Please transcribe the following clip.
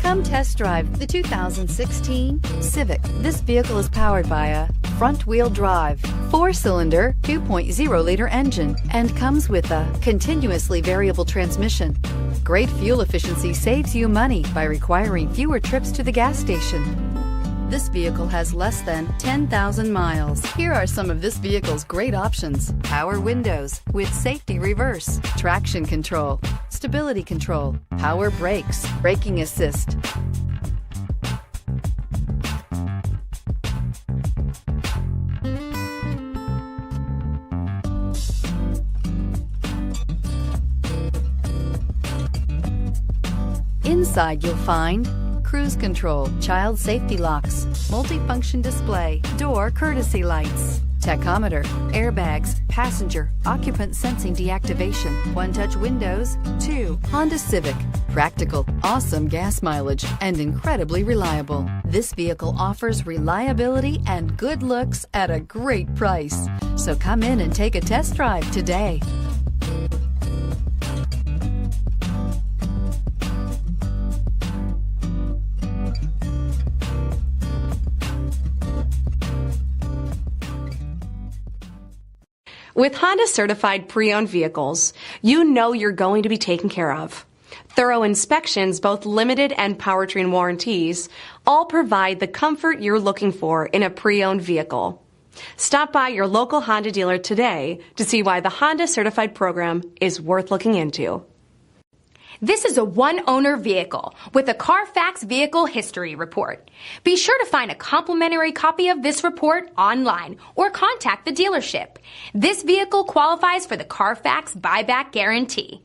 Come test drive the 2016 Civic. This vehicle is powered by a front-wheel drive, 4-cylinder, 2.0-liter engine, and comes with a continuously variable transmission. Great fuel efficiency saves you money by requiring fewer trips to the gas station. This vehicle has less than 10,000 miles. Here are some of this vehicle's great options: power windows with safety reverse, traction control, stability control, power brakes, braking assist. Inside you'll find cruise control, child safety locks, multifunction display, door courtesy lights, tachometer, airbags, passenger, occupant sensing deactivation, one-touch windows, 2, Honda Civic. Practical, awesome gas mileage, and incredibly reliable. This vehicle offers reliability and good looks at a great price. So come in and take a test drive today. With Honda certified pre-owned vehicles, you know you're going to be taken care of. Thorough inspections, both limited and powertrain warranties, all provide the comfort you're looking for in a pre-owned vehicle. Stop by your local Honda dealer today to see why the Honda certified program is worth looking into. This is a one-owner vehicle with a CARFAX Vehicle History Report. Be sure to find a complimentary copy of this report online or contact the dealership. This vehicle qualifies for the CARFAX Buyback Guarantee.